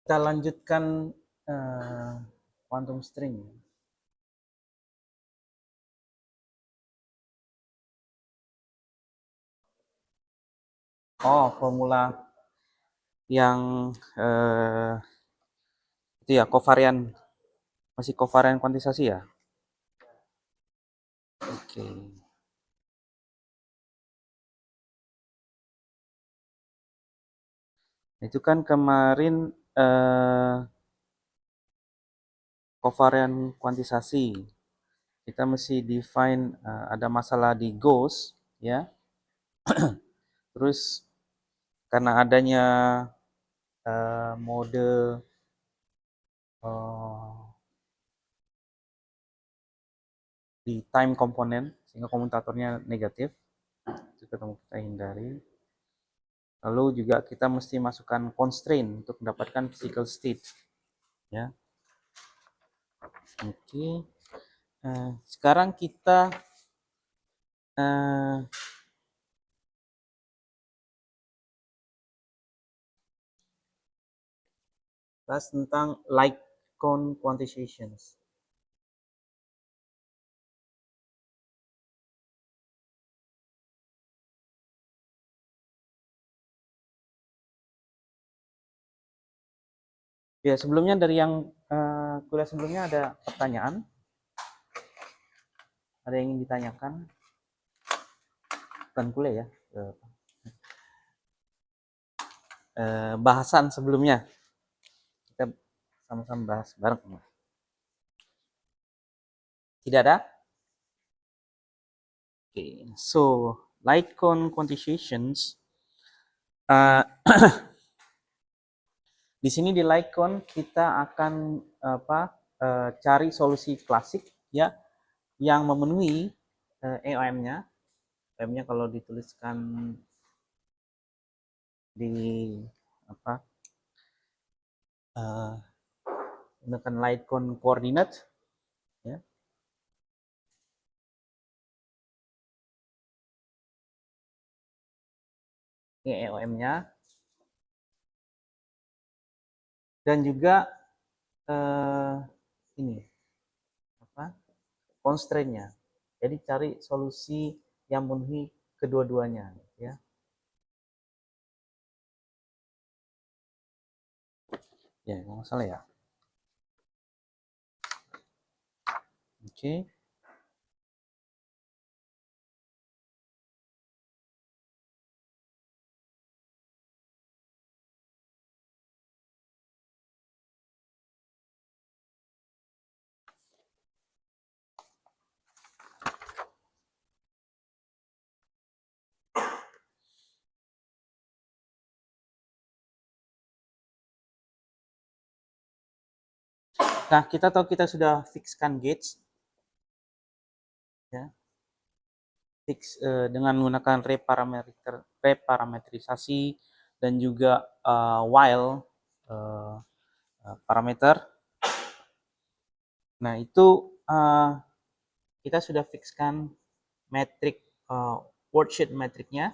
Kita lanjutkan quantum string. Oh, formula yang itu ya, kovarian, masih kovarian kuantisasi ya. Oke. Itu kan kemarin kovarian kuantisasi. Kita mesti define ada masalah di Gauss ya. Terus karena adanya mode di time komponen sehingga komutatornya negatif, itu kita hindari. Lalu juga kita mesti masukkan constraint untuk mendapatkan physical state ya. Oke. Sekarang kita bahas tentang light cone quantizations. Ya, sebelumnya dari yang kuliah sebelumnya ada pertanyaan? Ada yang ingin ditanyakan? Bukan kuliah ya. Bahasan sebelumnya. Kita sama-sama bahas bareng. Tidak ada? Oke, so light cone quantizations. Di sini di light cone kita akan cari solusi klasik ya yang memenuhi EOM-nya. EOM-nya kalau dituliskan di menggunakan light cone coordinate ya. Ini EOM-nya. Dan juga ini constraint-nya. Jadi cari solusi yang memenuhi kedua-duanya ya. Ya, nggak masalah ya. Oke. Nah, kita tahu kita sudah fixkan gauge ya. Fix dengan menggunakan reparametrisasi dan juga while parameter. Nah, itu kita sudah fixkan metrik worksheet metriknya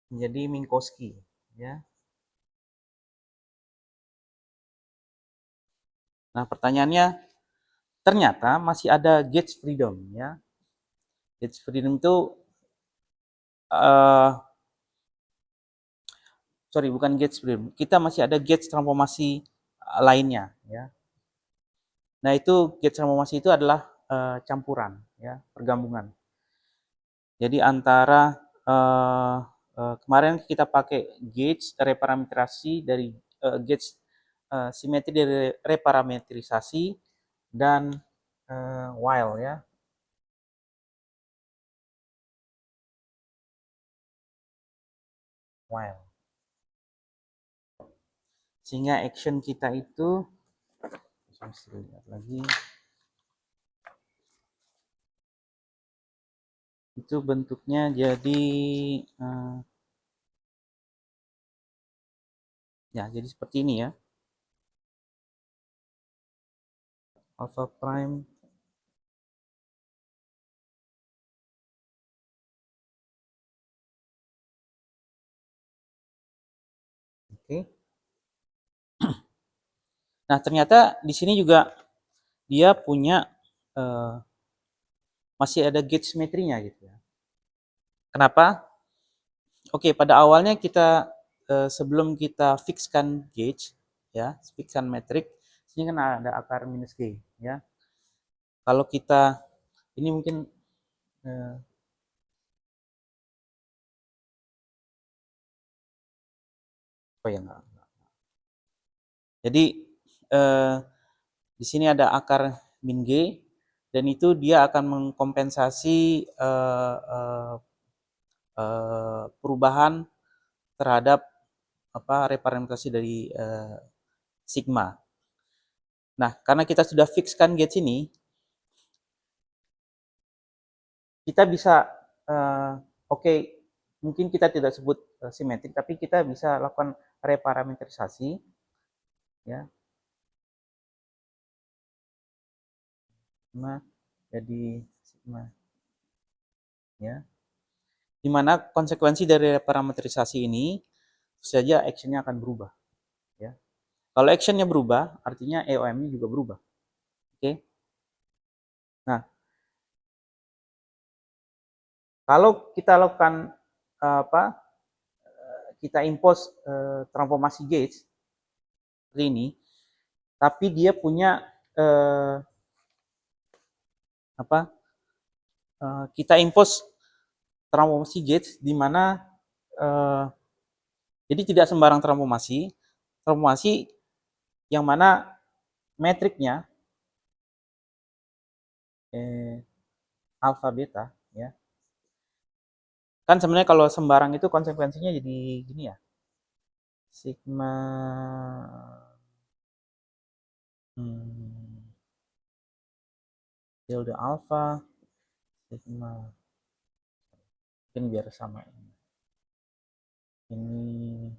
menjadi Minkowski ya. Nah, pertanyaannya ternyata masih ada gauge freedom ya. Gauge freedom itu bukan gauge freedom. Kita masih ada gauge transformasi lainnya ya. Nah, itu gauge transformasi itu adalah campuran ya, pergabungan. Jadi antara kemarin kita pakai gauge reparametrisasi dari gauge simetri dari reparametrisasi dan while ya. While. Sehingga action kita itu lihat lagi. Itu bentuknya jadi ya, jadi seperti ini ya. Alpha prime oke. Nah, ternyata di sini juga dia punya masih ada gauge simetrinya gitu ya. Kenapa? Oke, pada awalnya kita sebelum kita fixkan gauge ya, fixkan metrik, sini kan ada akar minus G ya. Kalau kita ini mungkin oh ya enggak. Jadi di sini ada akar min G dan itu dia akan mengkompensasi perubahan terhadap reparametrisasi dari sigma. Nah, karena kita sudah fixkan gauge ini, kita bisa oke, mungkin kita tidak sebut simetrik, tapi kita bisa lakukan reparametrisasi ya. Sigma jadi sigma ya. Dimana konsekuensi dari reparametrisasi ini saja actionnya akan berubah ya. Kalau actionnya berubah, artinya EOM-nya juga berubah. Oke. Nah, kalau kita lakukan kita impose transformasi gauge seperti ini, tapi dia punya kita impose transformasi gauge di mana jadi tidak sembarang transformasi yang mana metriknya alfa beta ya. Kan sebenarnya kalau sembarang itu konsekuensinya jadi gini ya. Sigma tilde alfa sigma mungkin biar sama ini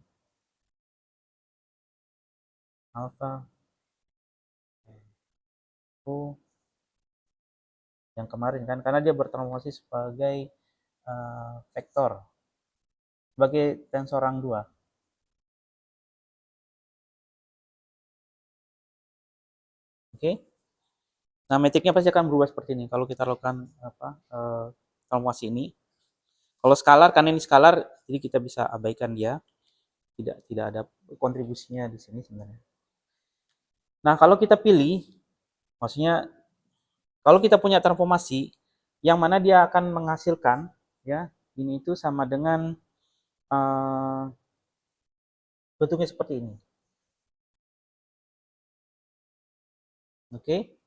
alfa O yang kemarin kan karena dia bertransformasi sebagai vektor sebagai tensor rang 2. Oke. Nah, metriknya pasti akan berubah seperti ini kalau kita lakukan transformasi ini. Kalau skalar karena ini skalar jadi kita bisa abaikan dia. Tidak ada kontribusinya di sini sebenarnya. Nah, kalau kita pilih maksudnya kalau kita punya transformasi yang mana dia akan menghasilkan ya ini itu sama dengan bentuknya seperti ini. Oke.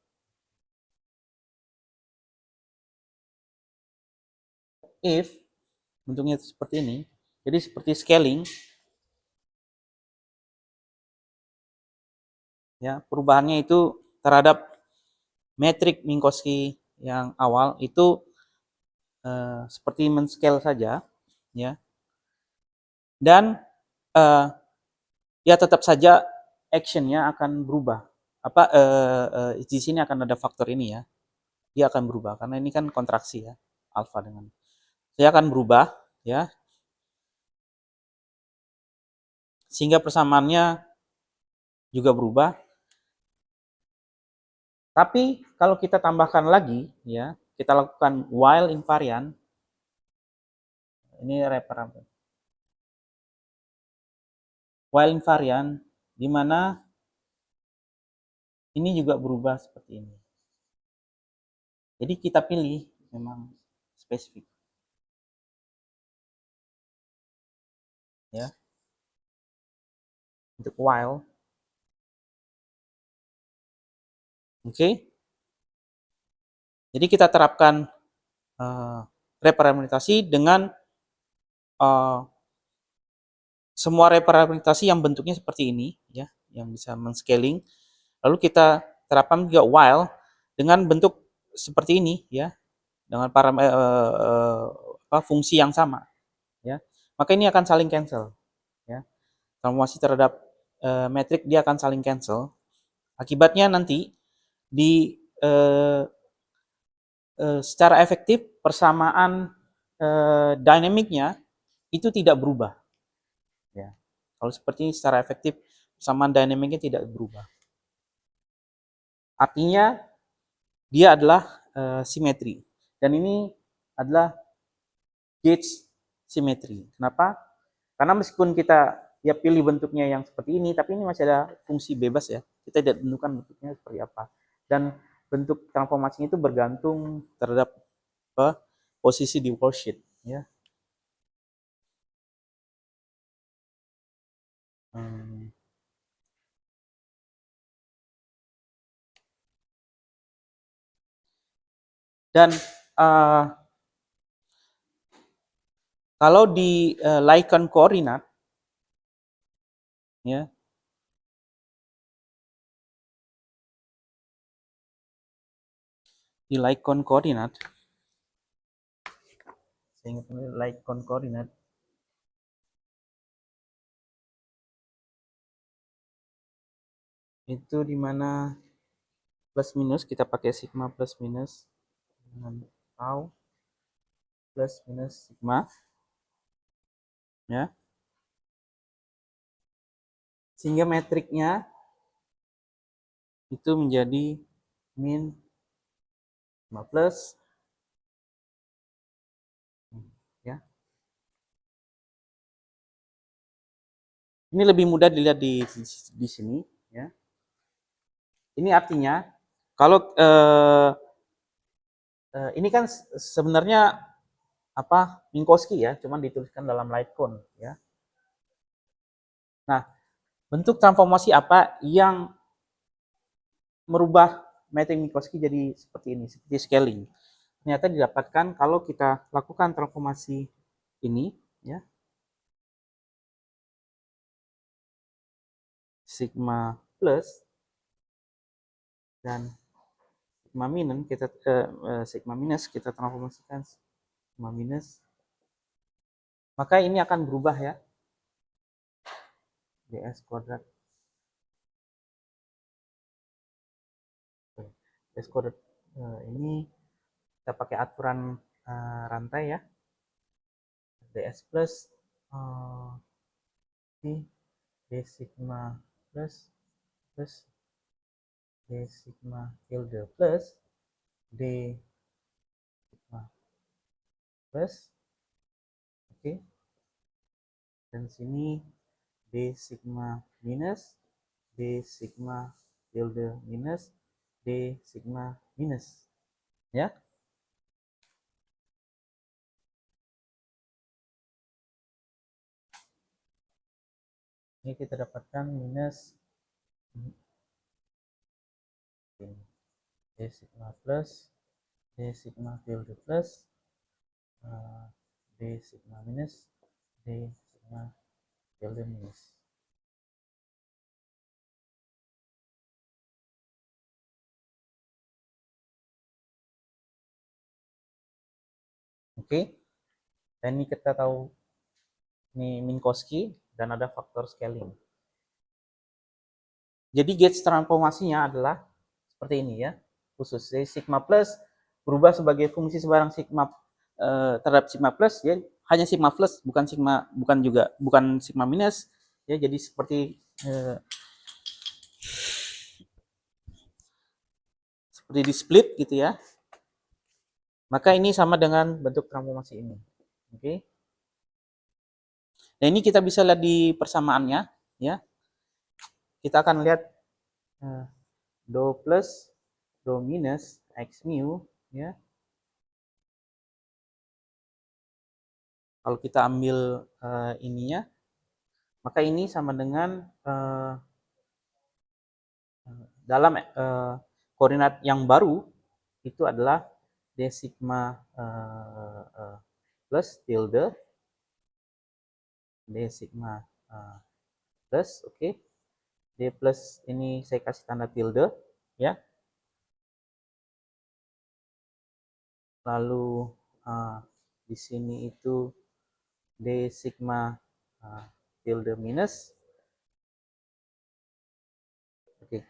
If bentuknya seperti ini, jadi seperti scaling ya, perubahannya itu terhadap metrik Minkowski yang awal itu seperti men-scale saja ya. Dan ya tetap saja actionnya akan berubah. Di sini akan ada faktor ini ya. Dia akan berubah karena ini kan kontraksi ya, alfa dengan. Dia akan berubah ya. Sehingga persamaannya juga berubah. Tapi kalau kita tambahkan lagi ya, kita lakukan while invariant. Ini reparameter. While invariant di mana ini juga berubah seperti ini. Jadi kita pilih memang spesifik. Ya. Untuk while. Oke. Jadi kita terapkan reparametrisasi dengan semua reparametrisasi yang bentuknya seperti ini ya, yang bisa men-scaling. Lalu kita terapkan juga while dengan bentuk seperti ini ya, dengan fungsi yang sama ya. Maka ini akan saling cancel ya. Transformasi terhadap metrik dia akan saling cancel. Akibatnya nanti di secara efektif persamaan dinamiknya itu tidak berubah. Ya. Kalau seperti ini secara efektif persamaan dinamiknya tidak berubah. Artinya dia adalah simetri. Dan ini adalah gauge simetri. Kenapa? Karena meskipun kita ya pilih bentuknya yang seperti ini, tapi ini masih ada fungsi bebas ya. Kita tidak tentukan bentuknya seperti apa. Dan bentuk transformasinya itu bergantung terhadap posisi di worksheet ya. Dan kalau di Lycan koordinat ya, di Lycan koordinat, saya ingat Lycan koordinat itu di mana plus minus kita pakai sigma plus minus dengan tau plus minus sigma ya, sehingga metriknya itu menjadi min sigma plus ya. Ini lebih mudah dilihat di sini ya. Ini artinya kalau ini kan sebenarnya apa Minkowski ya, cuman dituliskan dalam Lycan ya. Nah, bentuk transformasi apa yang merubah metrik Minkowski jadi seperti ini, seperti scaling? Ternyata didapatkan kalau kita lakukan transformasi ini ya, sigma plus dan sigma minus kita sigma minus kita transformasikan sigma minus, maka ini akan berubah ya, ds kuadrat ds kuadrat ini kita pakai aturan rantai ya, ds plus d sigma plus plus d sigma tilde plus d sigma plus, oke, dan sini d sigma minus d sigma tilde minus d sigma minus ya. Ini kita dapatkan minus d sigma plus d sigma tilde plus d sigma minus d sigma tilde minus. Oke, dan ini kita tahu ini Minkowski dan ada faktor scaling. Jadi gauge transformasinya adalah seperti ini ya, khusus. Jadi sigma plus berubah sebagai fungsi sebarang sigma terhadap sigma plus ya, hanya sigma plus, bukan sigma, bukan sigma minus ya. Jadi seperti di split gitu ya. Maka ini sama dengan bentuk transformasi ini. Oke. Nah, ini kita bisa lihat di persamaannya ya. Kita akan lihat do plus do minus x mu ya. Kalau kita ambil ininya, maka ini sama dengan dalam koordinat yang baru itu adalah d sigma plus tilde d sigma plus, oke, d plus ini saya kasih tanda tilde ya, lalu di sini itu d sigma tilde minus, oke.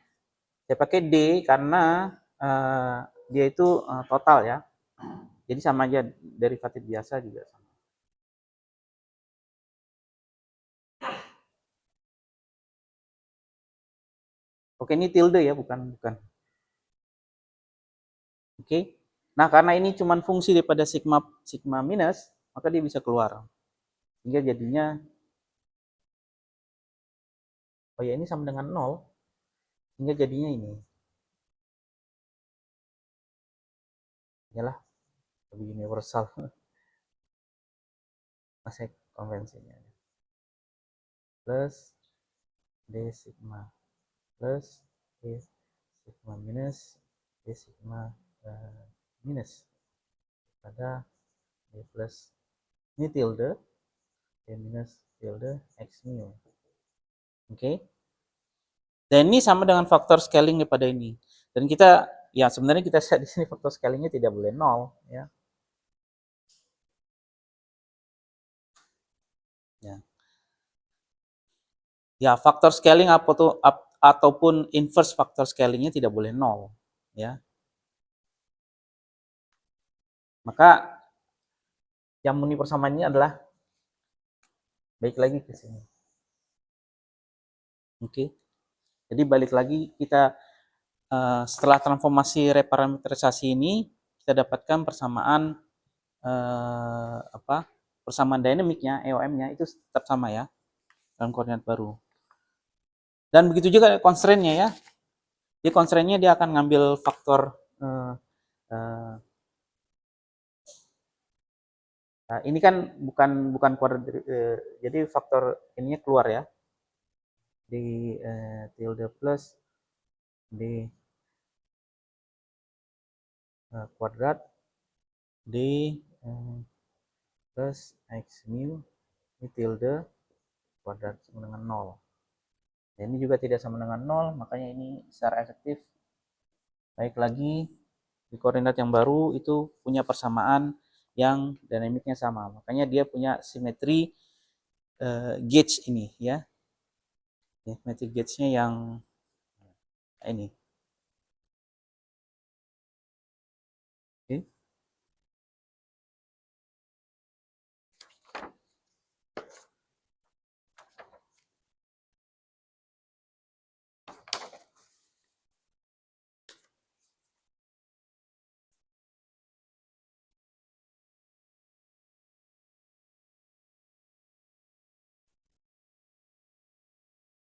Saya pakai d karena dia itu total ya, jadi sama aja derivatif biasa juga sama. Oke, ini tilde ya, bukan Oke. Nah, karena ini cuma fungsi daripada sigma sigma minus, maka dia bisa keluar. Sehingga jadinya oh ya ini sama dengan 0. Sehingga jadinya ini. Yalah, lebih universal. Masih konvensinya. Plus D sigma plus D sigma minus D sigma minus pada D plus ini tilde D minus tilde X mu. Oke. Dan ini sama dengan faktor scaling daripada ini. Dan kita ya sebenarnya kita set di sini faktor scalingnya tidak boleh 0 ya. Ya. Ya, faktor scaling ataupun inverse faktor scalingnya tidak boleh 0 ya. Maka yang murni persamaan ini adalah balik lagi ke sini. Oke. Jadi balik lagi kita setelah transformasi reparametrisasi ini kita dapatkan persamaan persamaan dinamiknya EOM-nya itu tetap sama ya dalam koordinat baru. Dan begitu juga constraint-nya ya. Di constraint-nya dia akan ngambil faktor nah, ini kan bukan kuadrat jadi faktor ininya keluar ya. Di tilde plus di kuadrat D plus X mu ini tilde kuadrat sama dengan 0. Dan ini juga tidak sama dengan 0, makanya ini secara efektif baik lagi di koordinat yang baru itu punya persamaan yang dinamiknya sama. Makanya dia punya simetri gauge ini ya. Simetri gauge-nya yang ini. Oke.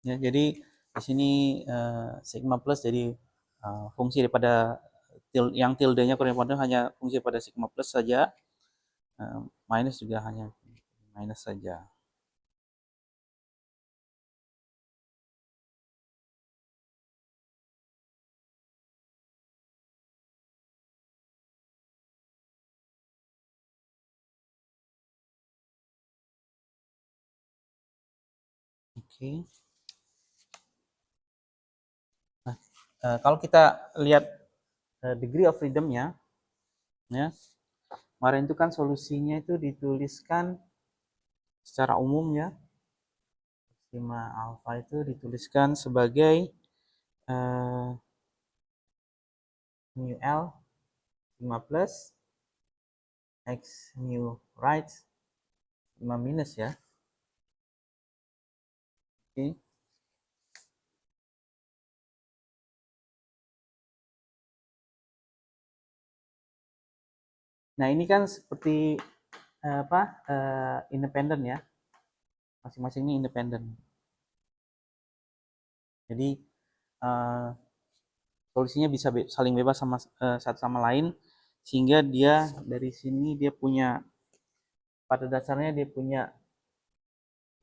Ya, jadi di sini sigma plus jadi fungsi daripada yang tildenya koresponden hanya fungsi pada sigma plus saja, minus juga hanya minus saja. Oke. Nah, kalau kita lihat degree of freedom-nya, ya kemarin itu kan solusinya itu dituliskan secara umum ya, sigma alpha itu dituliskan sebagai mu L sigma plus X mu right sigma minus ya. Oke. Nah ini kan seperti independen ya, masing-masing ini independen. Jadi solusinya bisa saling bebas sama satu sama lain, sehingga dia dari sini dia punya pada dasarnya dia punya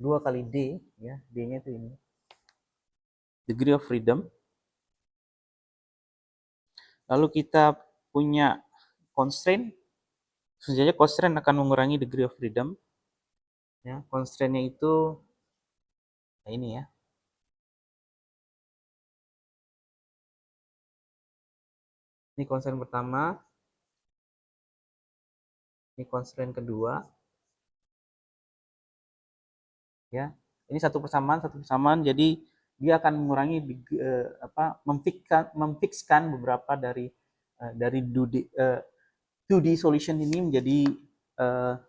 2 kali D ya, D-nya itu ini degree of freedom. Lalu kita punya constraint, tentu constraint akan mengurangi degree of freedom ya. Constraint-nya itu nah ini ya. Ini constraint pertama, ini constraint kedua ya. Ini satu persamaan jadi dia akan mengurangi memfixkan beberapa dari 2D solution ini menjadi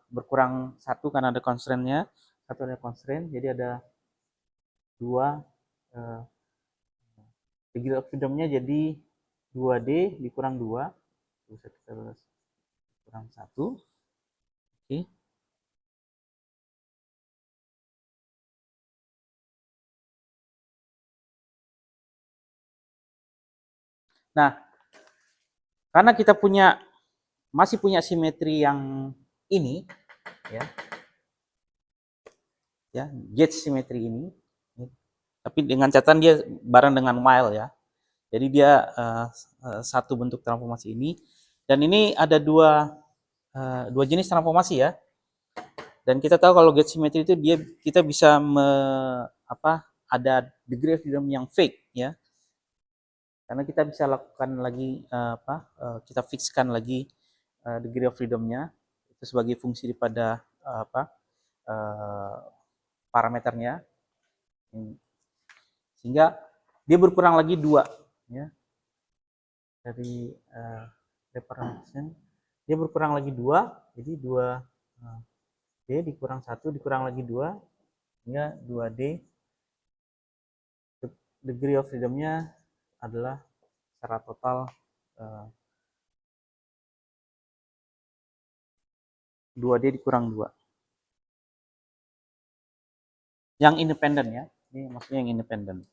berkurang satu karena ada constraint-nya, satu ada constraint, jadi ada 2 degree of freedom-nya jadi 2D dikurang 2 bisa kita kurang 1. Oke. Nah, karena kita masih punya simetri yang ini, ya, gauge simetri ini, tapi dengan catatan dia bareng dengan while ya. Jadi dia satu bentuk transformasi ini, dan ini ada dua jenis transformasi ya. Dan kita tahu kalau gauge simetri itu kita bisa ada degree of freedom yang fake ya. Karena kita bisa lakukan lagi kita fixkan lagi degree of freedom-nya itu sebagai fungsi daripada parameternya, sehingga dia berkurang lagi 2 ya. Dari representation dia berkurang lagi 2, jadi 2D dikurang 1 dikurang lagi 2, hingga 2D degree of freedom-nya adalah secara total 2D dikurang 2. Yang independen ya, ini maksudnya yang independen.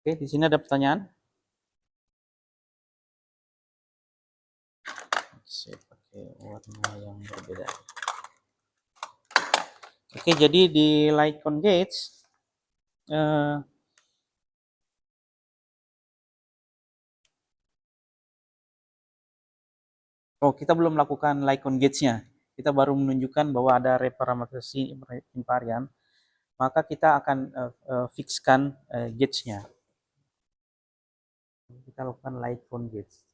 Oke, di sini ada pertanyaan. Saya pakai warna yang berbeda. Oke, jadi di Lycon gauge kita belum melakukan Lycon gauge-nya. Kita baru menunjukkan bahwa ada reparametrisasi invarian, maka kita akan fixkan gauge-nya. Kita lakukan Lycon gauge.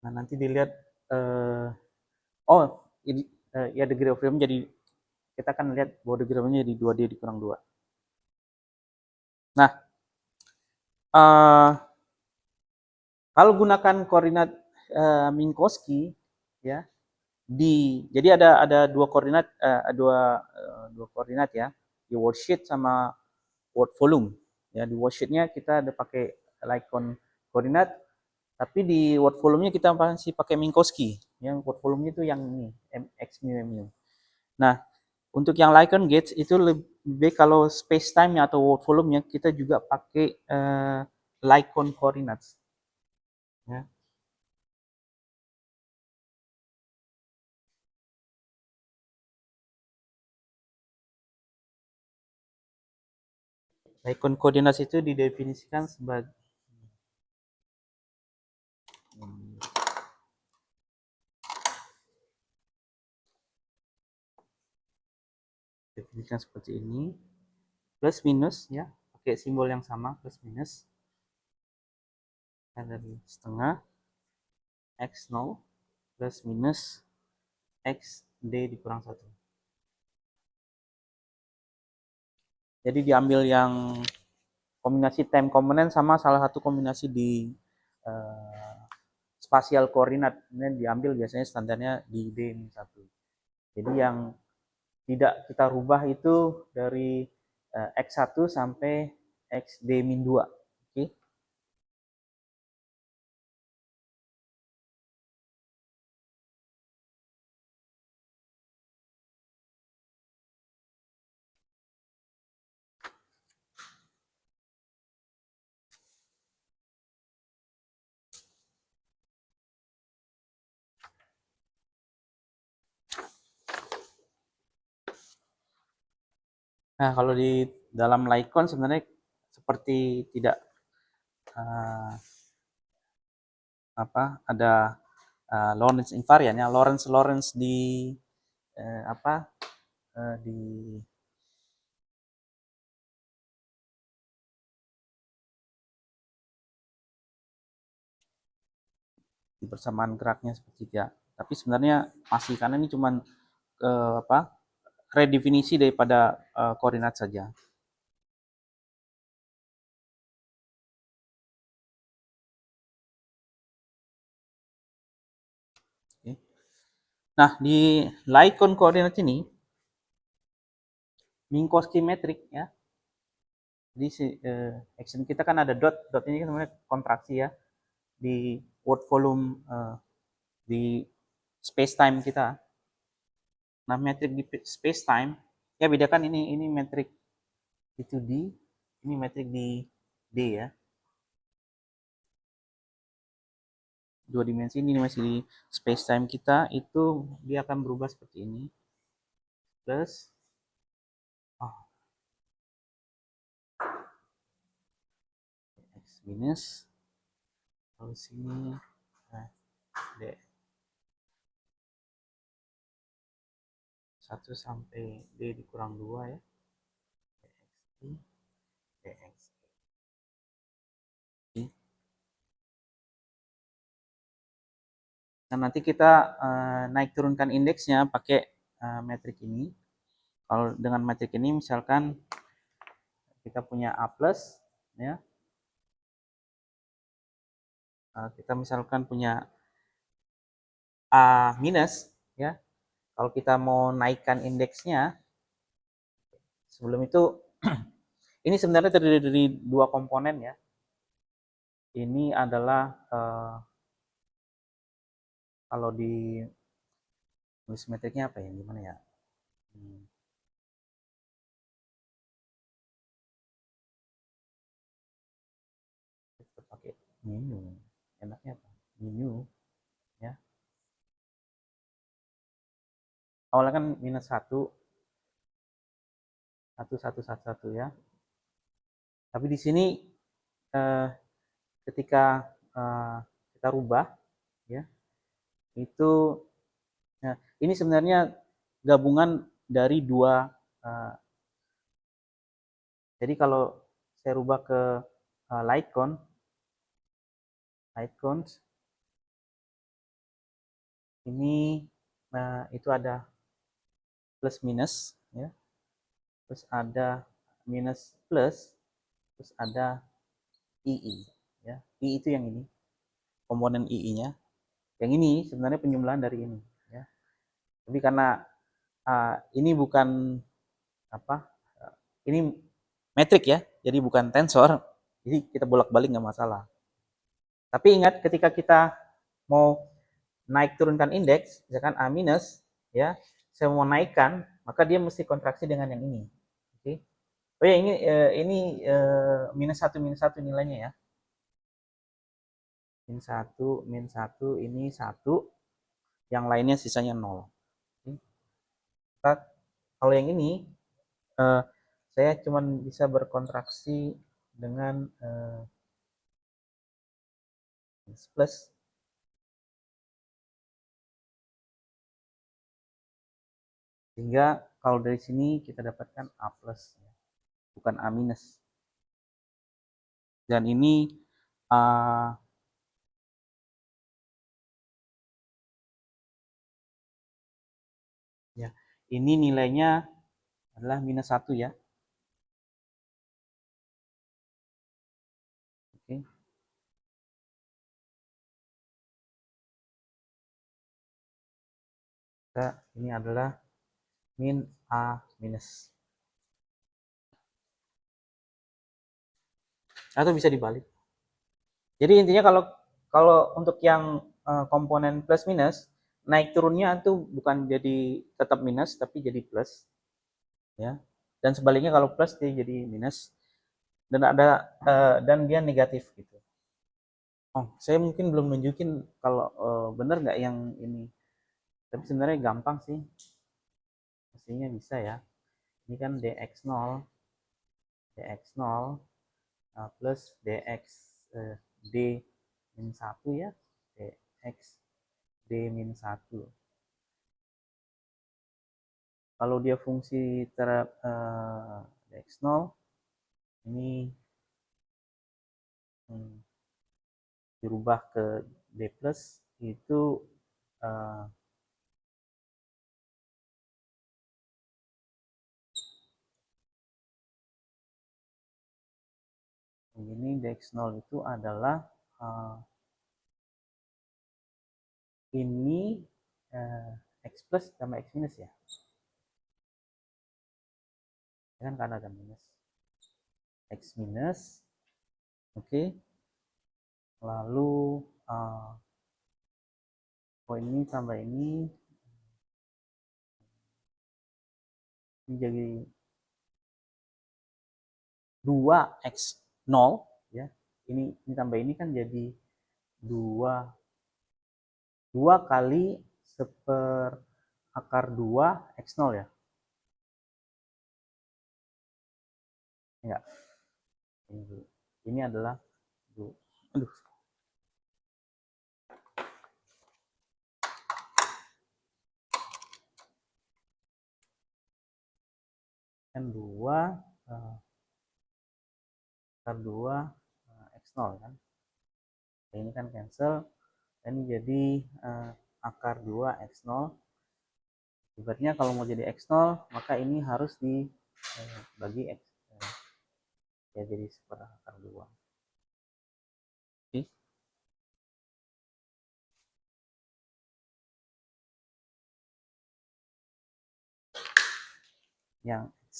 Nah, nanti dilihat ya degree of freedom jadi kita akan lihat bahwa degree of freedom jadi 2D dikurang 2. Nah, kalau gunakan koordinat Minkowski ya, jadi ada dua koordinat dua koordinat ya, di worksheet sama word volume ya. Di worksheetnya kita ada pakai Lycon koordinat, tapi di word volume-nya kita masih pakai Minkowski. Yang word volume-nya itu yang ini x mu mu. Nah, untuk yang Lycon gauge itu lebih kalau space time-nya atau word volume-nya kita juga pakai Lycon coordinates ya. Lycon coordinates itu didefinisikan sebagai definisikan seperti ini, plus minus ya, pakai simbol yang sama, plus minus dari setengah x0 plus minus x d dikurang 1. Jadi diambil yang kombinasi time komponen sama salah satu kombinasi di spasial koordinat. Ini diambil biasanya standarnya di D-1. Jadi yang tidak kita rubah itu dari X1 sampai XD-2. Oke. Nah, kalau di dalam Lycon sebenarnya seperti tidak ada Lorentz invariant ya, Lorentz di di persamaan geraknya seperti tidak. Tapi sebenarnya masih, karena ini cuman redefinisi daripada koordinat saja. Nah, di Lycon koordinat ini, Minkowski metrik ya. Jadi action kita kan ada dot, dot ini kan sebenarnya kontraksi ya di word volume di space time kita. Nah, metrik di space time ya bedakan ini metrik di 2D, ini metrik di D ya. Dua dimensi, ini masih di space time kita, itu dia akan berubah seperti ini. Plus X minus, lalu sini D 1 sampai D dikurang 2 ya. DXI, DXI. Nah, nanti kita naik turunkan indeksnya pakai metrik ini. Kalau dengan metrik ini misalkan kita punya A plus ya. Kita misalkan punya A minus ya. Kalau kita mau naikkan indeksnya, sebelum itu ini sebenarnya terdiri dari dua komponen ya. Ini adalah kalau di tulis metriknya apa ya, gimana ya? Pakai menu, enaknya apa? Menu ya. Awalnya kan minus 1, 1, 1, 1, 1 ya. Tapi di sini ketika kita rubah ya, itu ya, ini sebenarnya gabungan dari dua. Jadi kalau saya rubah ke Lycon ini itu ada plus minus ya, terus ada minus plus, terus ada II ya. I itu yang ini, komponen II-nya. Yang ini sebenarnya penjumlahan dari ini ya. Tapi karena ini bukan apa, ini metrik ya, jadi bukan tensor, jadi kita bolak-balik nggak masalah. Tapi ingat ketika kita mau naik turunkan indeks, misalkan A minus ya, saya mau naikkan, maka dia mesti kontraksi dengan yang ini. Oke. Oh ya, ini minus satu nilainya ya. Min satu ini 1, yang lainnya sisanya 0. Kalau yang ini saya cuma bisa berkontraksi dengan plus, sehingga kalau dari sini kita dapatkan A plus bukan A minus. Dan ini ya, ini nilainya adalah minus 1 ya. Oke. Ini adalah min A minus. Atau bisa dibalik. Jadi intinya kalau untuk yang komponen plus minus, naik turunnya itu bukan jadi tetap minus tapi jadi plus ya. Dan sebaliknya kalau plus dia jadi minus, dan ada dan dia negatif gitu. Oh, saya mungkin belum nunjukin kalau benar nggak yang ini. Tapi sebenarnya gampang sih. Mestinya bisa ya. Ini kan dx0 plus dx d min 1 ya. Dx d min 1. Kalau dia fungsi dx0 ini dirubah ke d plus, itu ini dx0 itu adalah ini X plus tambah X minus ya. Kan karena ada minus. X minus. Oke. Lalu ini tambah ini jadi 2x0 ya. Ini tambah ini kan jadi 2 kali 1/2 x0 ya. Enggak. Ini adalah aduh. Kan 2 x0 kan. Ini kan cancel. Ini jadi akar 2 x0. Ibaratnya kalau mau jadi x0 maka ini harus dibagi x ya, jadi 1/2. Oke. Yang x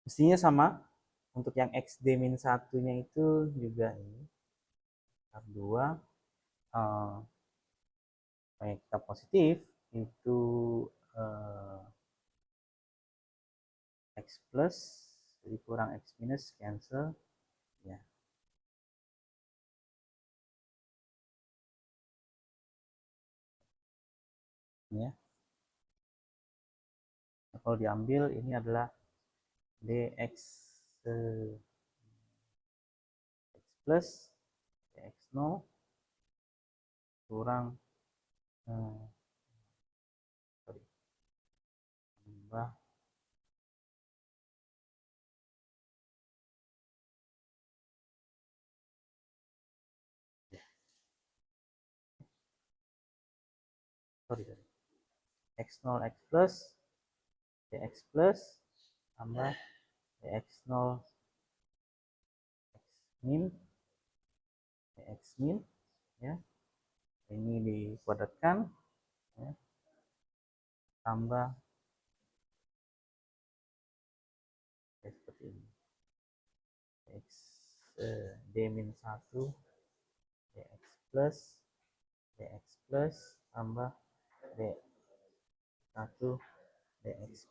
mestinya sama. Untuk yang xd min 1-nya itu juga ini akar 2 yang kita positif itu x plus, jadi kurang x minus, cancel ya. Ini ya. Nah, kalau diambil ini adalah dx x plus dx0 kurang tambah x0 x plus dx plus tambah dx0 x min dx min ya, ini dikuadratkan ya, tambah ya, seperti ini x d min 1 dx plus tambah d1 dx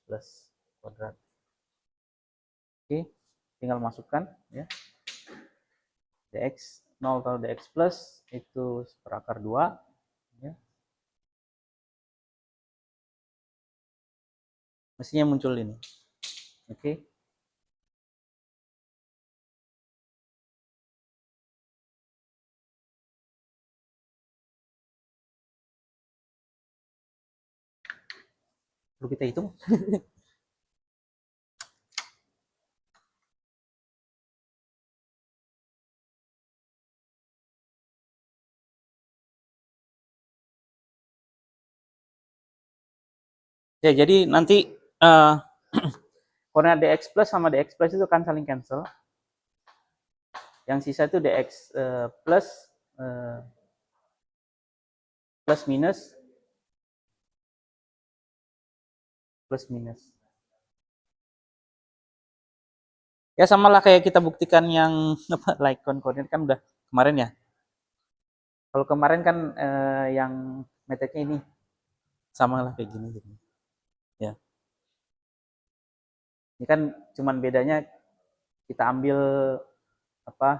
plus kuadrat. Oke, tinggal masukkan ya. dx 0 kalau dx plus itu 1/2 ya. Mestinya muncul ini. Oke. Perlu kita hitung. Ya, jadi nanti koordinat dx plus sama dx plus itu akan saling cancel. Yang sisa itu dx plus minus plus minus. Ya sama lah kayak kita buktikan yang like koordinat kan udah kemarin ya. Kalau kemarin kan yang metodenya ini sama lah kayak gini gitu. Ya. Ini kan cuman bedanya kita ambil apa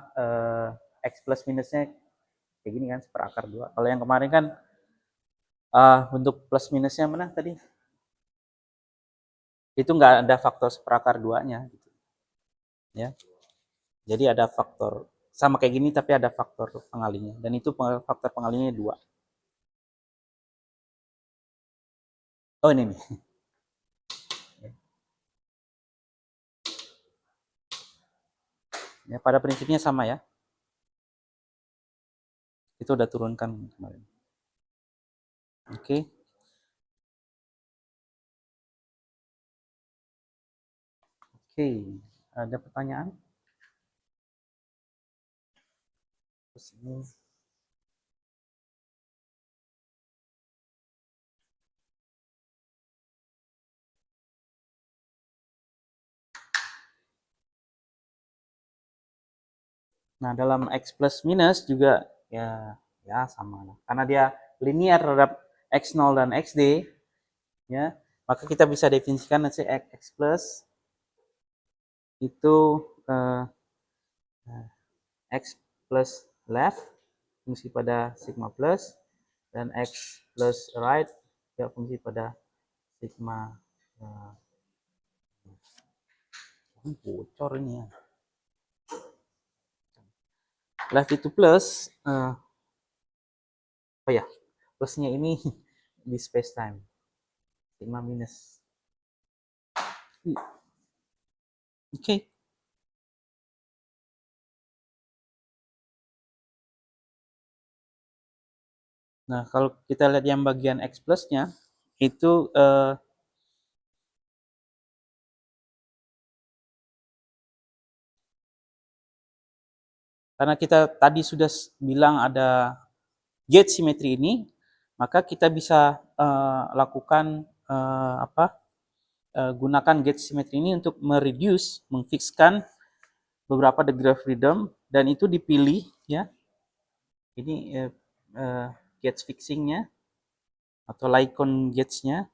x plus minusnya kayak gini kan 1/2. Kalau yang kemarin kan bentuk plus minusnya mana tadi? Itu nggak ada faktor 1/2-nya gitu. Ya. Jadi ada faktor sama kayak gini tapi ada faktor pengalinya dan itu faktor pengalinya 2. Oh ini nih. Ya, pada prinsipnya sama ya. Itu udah turunkan kemarin. Oke. Oke, ada pertanyaan? Terus ini Nah, dalam x plus minus juga ya sama lah. Karena dia linear terhadap x0 dan xd, ya, maka kita bisa definisikan nanti x plus itu x plus left fungsi pada sigma plus, dan x plus right ya fungsi pada sigma. Bocor ini ya. Left itu plus, oh ya, plusnya ini di space time, sigma minus. Oke. Nah, kalau kita lihat yang bagian x plusnya itu karena kita tadi sudah bilang ada gauge simetri ini, maka kita bisa lakukan gunakan gauge simetri ini untuk mereduce, memfixkan beberapa degree of freedom, dan itu dipilih ya. Ini gauge fixingnya atau Lycon gauge-nya.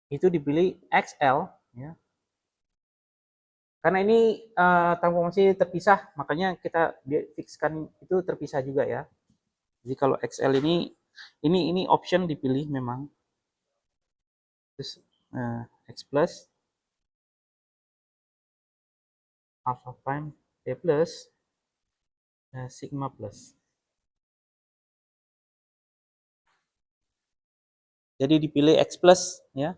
Itu dipilih XL ya. Karena ini transformasi terpisah, makanya kita fixkan itu terpisah juga ya. Jadi kalau XL ini option dipilih memang. Terus X plus alpha prime P plus sigma plus. Jadi dipilih X plus ya.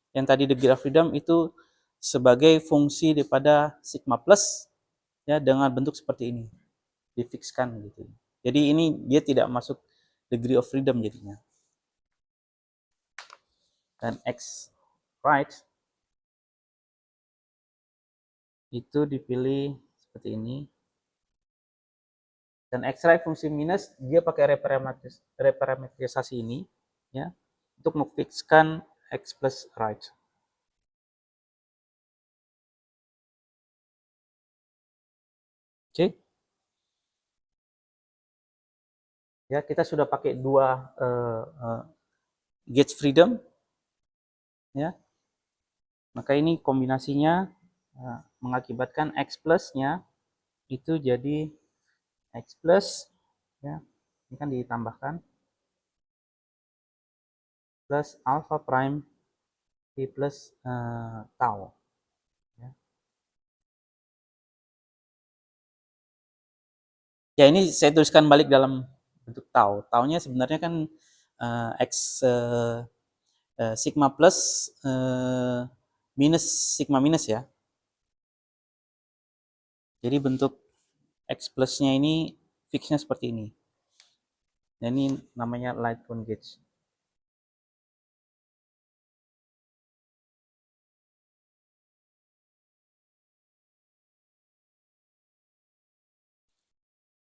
Yang tadi degree of freedom itu sebagai fungsi daripada sigma plus ya, dengan bentuk seperti ini. Difixkan gitu. Jadi ini dia tidak masuk degree of freedom jadinya. Dan X right itu dipilih seperti ini. Dan X right fungsi minus dia pakai reparametrisasi ini ya, untuk memfixkan X plus right. Oke. Ya, kita sudah pakai dua gauge freedom ya. Maka ini kombinasinya mengakibatkan X plus-nya itu jadi X plus ya. Ini kan ditambahkan plus alpha prime P plus tau ya. Ya, ini saya tuliskan balik dalam bentuk tau. Taunya sebenarnya kan X sigma plus minus sigma minus ya. Jadi bentuk X plusnya ini fixnya seperti ini. Dan ini namanya Lycon gauge.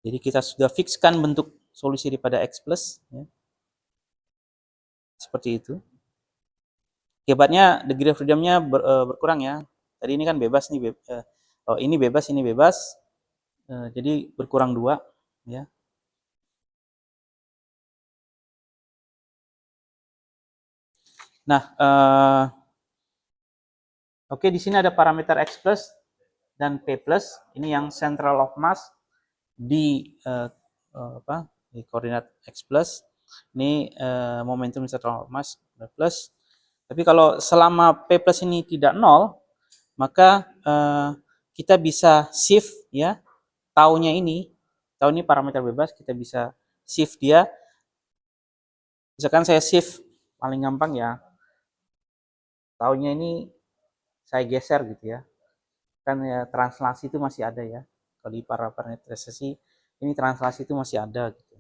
Jadi kita sudah fixkan bentuk solusi daripada X plus ya. Seperti itu. Hebatnya degree of freedom-nya berkurang ya. Tadi ini kan bebas nih, oh ini bebas. Jadi berkurang 2 ya. Nah, oke, di sini ada parameter X plus dan P plus. Ini yang central of mass di di koordinat X plus. Ini momentum central of mass plus. Tapi kalau selama P plus ini tidak 0, maka kita bisa shift ya, taunya ini. Tau ini parameter bebas, kita bisa shift dia. Misalkan saya shift paling gampang ya, taunya ini saya geser gitu ya. Kan ya, translasi itu masih ada ya. Kalau di parametrisasi ini translasi itu masih ada gitu.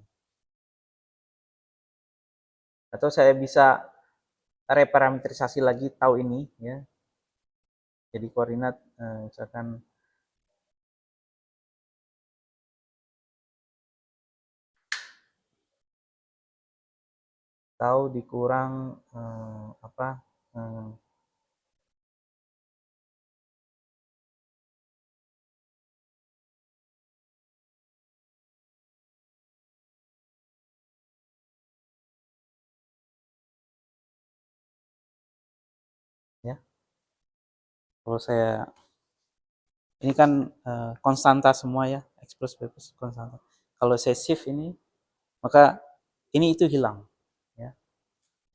Atau saya bisa reparametrisasi lagi tau ini ya. Jadi koordinat misalkan atau dikurang apa ya. Kalau saya ini kan konstanta semua ya, x plus b plus konstanta. Kalau saya shift ini, maka ini itu hilang ya.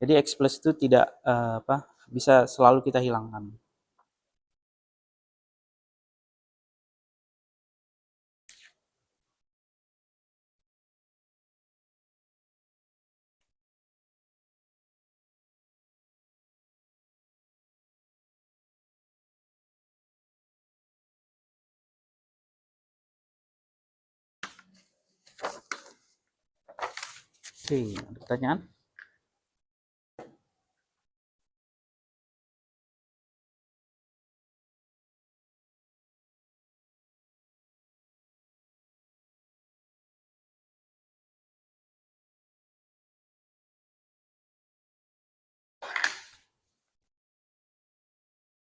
Jadi x plus itu tidak bisa selalu kita hilangkan. Oke, ada pertanyaan?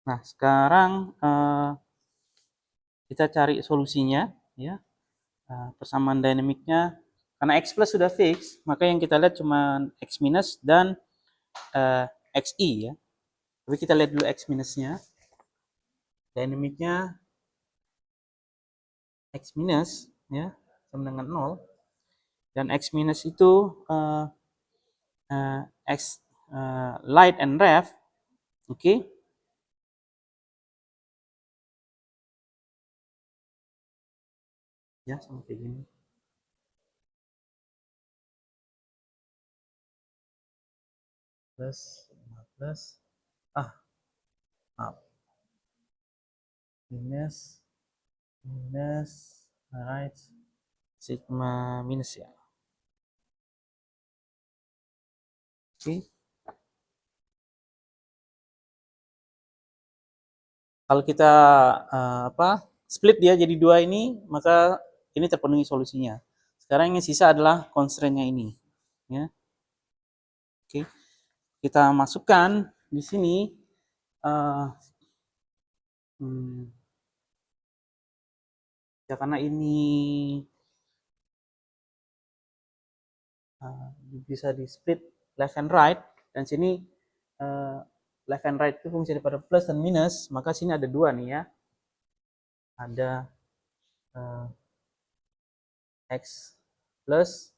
Nah, sekarang kita cari solusinya ya. Persamaan dinamiknya karena x plus sudah fix, maka yang kita lihat cuma x minus dan xi ya. Tapi kita lihat dulu x minusnya. Dinamiknya x minus ya sama dengan 0 dan x minus itu x light and ref, oke. Ya sama kayak gini. Plus 15 maaf, minus right sigma minus ya, oke. Kalau kita split dia jadi dua ini, maka ini terpenuhi solusinya. Sekarang yang sisa adalah constraint-nya ini ya. Oke, kita masukkan di sini ya karena ini bisa di split left and right, dan sini left and right itu fungsi daripada plus dan minus, maka sini ada dua nih ya, ada x plus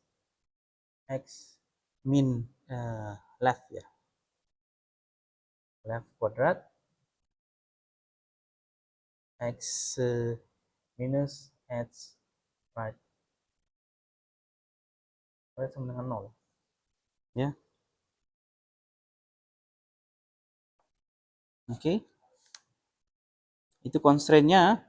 x min left ya, left kuadrat x minus x right sama dengan 0 ya. Oke, itu constraint-nya.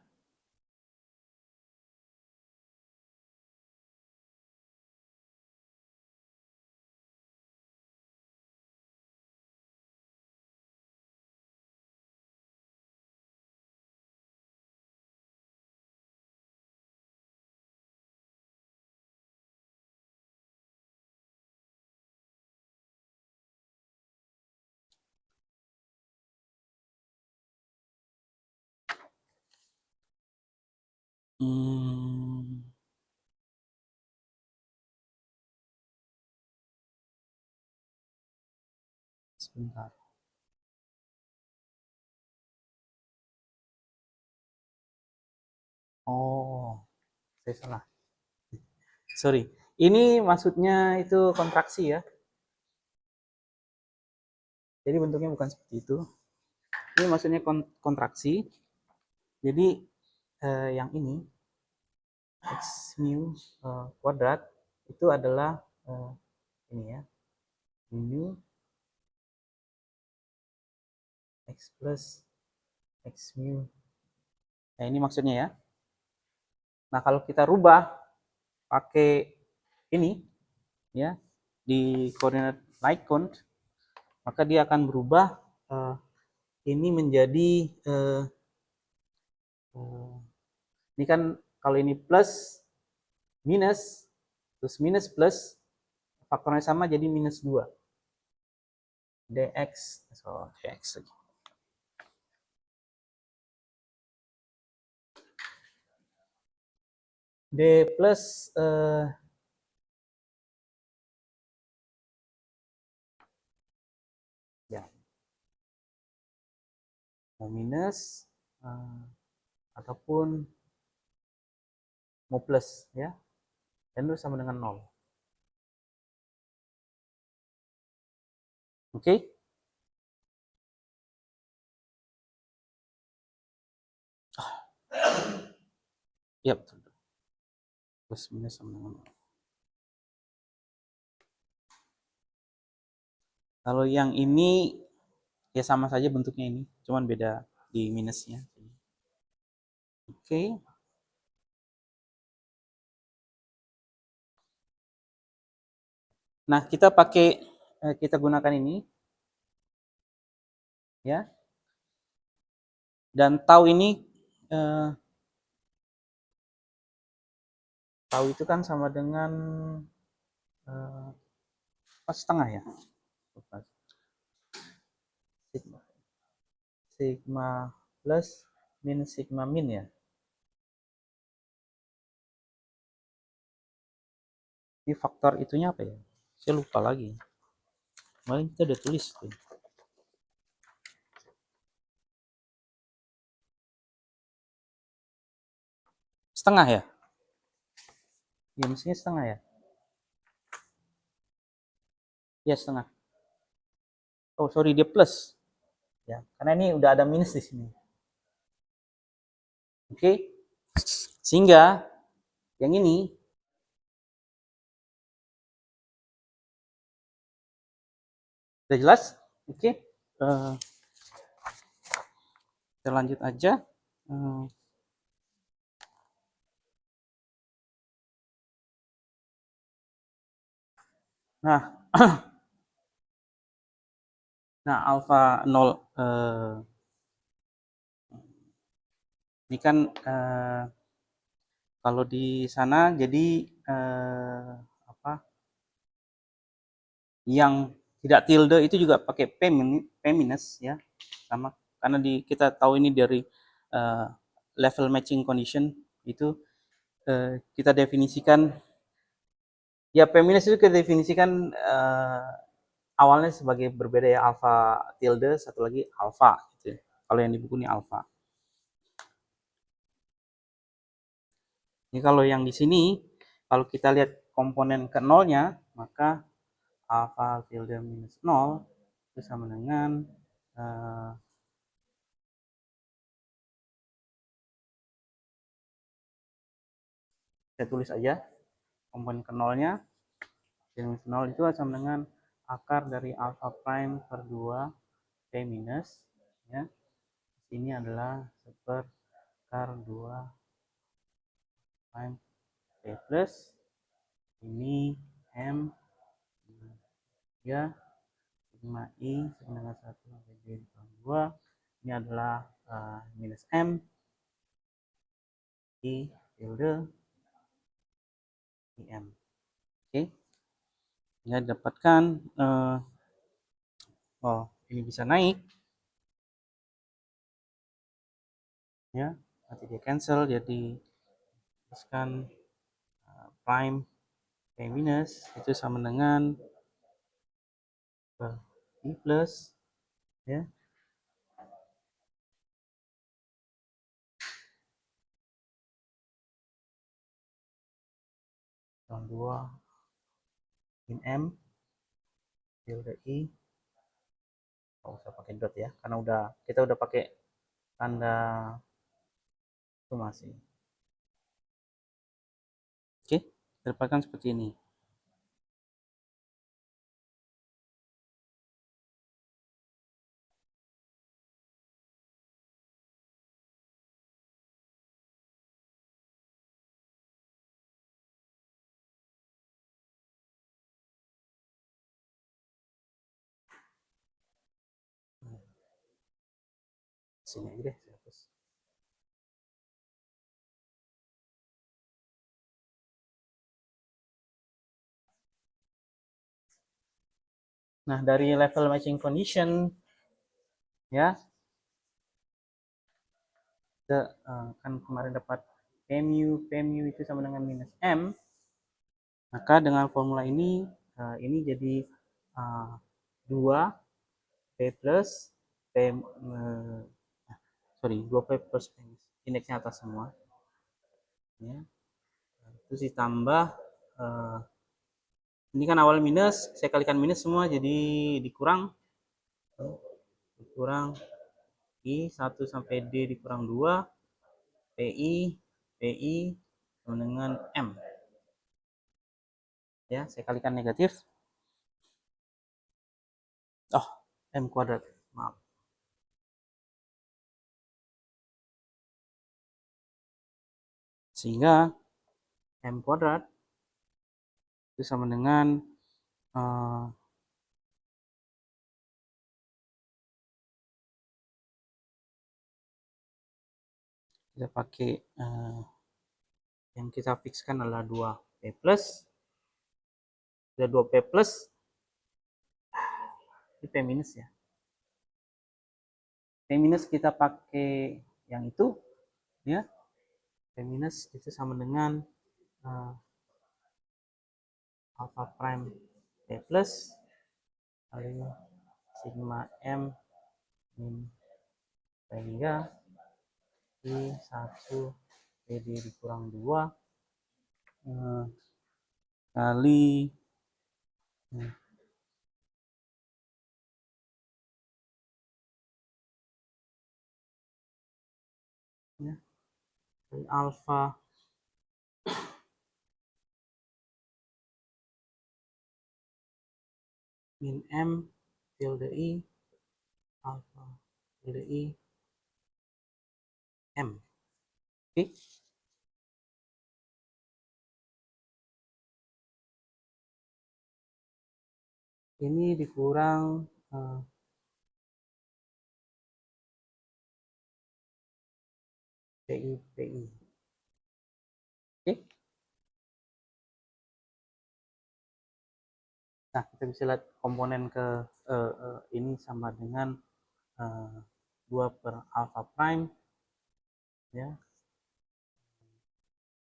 Sebentar. Oh, saya salah. Sorry. Ini maksudnya itu kontraksi ya. Jadi bentuknya bukan seperti itu. Ini maksudnya kontraksi. Jadi yang ini x mu kuadrat itu adalah ini ya, mu x plus x mu. Nah ini maksudnya ya. Nah kalau kita rubah pakai ini ya di koordinat light count, maka dia akan berubah ini menjadi ini kan kalau ini plus minus terus minus plus faktornya sama jadi minus 2 dx, so dx lagi. D plus ya, mau minus ataupun mau plus ya, dan itu sama dengan 0. Oke? Ya betul. Plus minus sama dengan 0. Kalau yang ini ya sama saja bentuknya ini, cuman beda di minusnya. Oke. Nah, kita gunakan ini ya. Dan tau ini tau itu kan sama dengan setengah ya. Sigma. Sigma plus min sigma min ya. Ini faktor itunya apa ya? Saya lupa lagi. Kemarin kita udah tulis tuh. Setengah ya? Ya mestinya setengah ya? Ya setengah. Oh sorry, dia plus. Ya, karena ini udah ada minus di sini. Oke? Sehingga yang ini udah jelas? Oke? Kita lanjut aja. Nah, nah alfa 0 ini kan kalau di sana jadi apa? Yang tidak tilde itu juga pakai P minus ya, sama karena kita tahu ini dari level matching condition itu kita definisikan ya P minus itu kita definisikan awalnya sebagai berbeda ya, alfa tilde, satu lagi alfa gitu. Kalau yang di buku ini alfa. Ini kalau yang di sini, kalau kita lihat komponen ke nolnya, maka alfa tilde minus 0 itu sama dengan saya tulis aja komponen ke nolnya, minus 0 itu sama dengan akar dari alfa prime per 2 P minus ya. Ini adalah seperkar 2 prime P plus, ini M ya, sigma I sama dengan 1 sampai D dikali 2. Ini adalah minus M I tilde IM. Oke, ya dapatkan oh ini bisa naik ya, nanti dia cancel jadi teruskan prime P minus itu sama dengan I plus ya, yang 2 min M tilde I, nggak usah pakai dot ya karena kita udah pakai tanda summasi. Oke, dapatkan seperti ini. Sini aja deh, saya hapus. Nah, dari level matching condition ya, kita kan kemarin dapat P mu itu sama dengan minus M, maka dengan formula ini jadi 2 P plus P, 2 P plus P, indeksnya atas semua ya. Terus ditambah ini kan awal minus, saya kalikan minus semua jadi dikurang I 1 sampai D dikurang 2 PI sama dengan M ya, saya kalikan negatif M kuadrat, maaf, sehingga M kuadrat itu sama dengan kita pakai yang kita fixkan adalah 2P plus, ada 2P plus, ini P minus ya, P minus kita pakai yang itu ya, P minus itu sama dengan alpha prime P plus kali sigma M min sehingga I 1 PD dikurang 2 kali ya, kali alpha min M tilde I alpha tilde I M. Oke. Ini dikurang PI. Oke. Nah, kita bisa lihat komponen ke ini sama dengan 2 per alpha prime ya.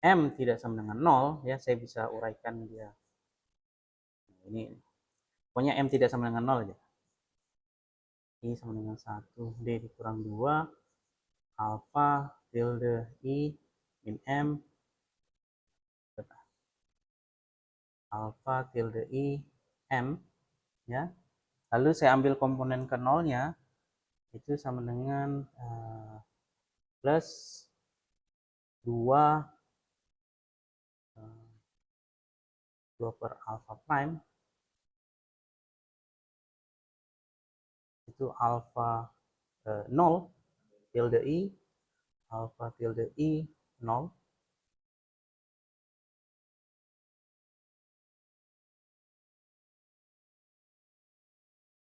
M tidak sama dengan 0 ya, saya bisa uraikan dia. Ini pokoknya M tidak sama dengan 0 aja. I sama dengan 1, D dikurang 2 alpha tilde I min M alpha tilde I M ya. Lalu saya ambil komponen ke nolnya, itu sama dengan plus 2 per alpha prime itu alpha 0 tilde I alpha tilde I 0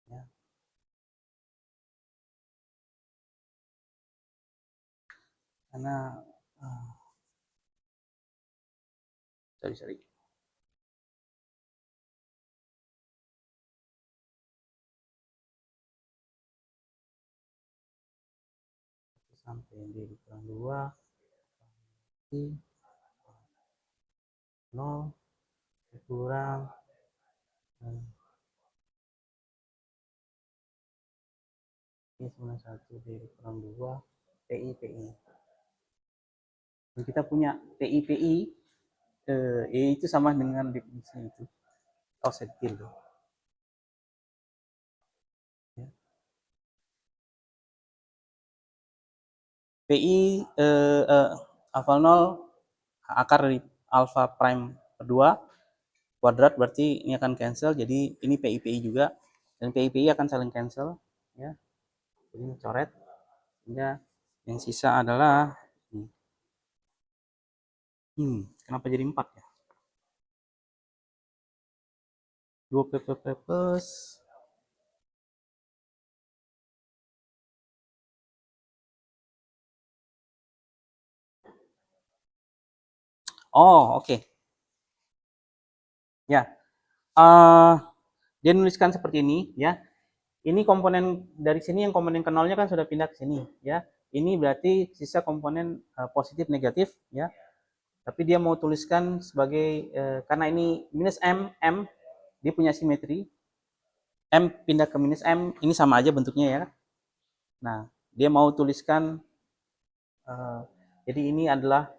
ya. Karena sorry sampai D dikurang 2 I 0 dikurang I sama 1 D dikurang 2 PI. Dan kita punya PI itu sama dengan definisi itu. Offset field. Ya. PI alpha 0 akar dari alpha prime kedua kuadrat, berarti ini akan cancel, jadi ini PI juga, dan PI akan saling cancel ya, jadi coret sehingga yang sisa adalah kenapa jadi 4 ya, 2 PP plus oke. Ya Dia nuliskan seperti ini ya. Ini komponen dari sini, yang komponen ke nolnya kan sudah pindah ke sini ya. Ini berarti sisa komponen positif negatif ya. Tapi dia mau tuliskan sebagai karena ini minus m, dia punya simetri. M pindah ke minus m, ini sama aja bentuknya ya. Nah, dia mau tuliskan jadi ini adalah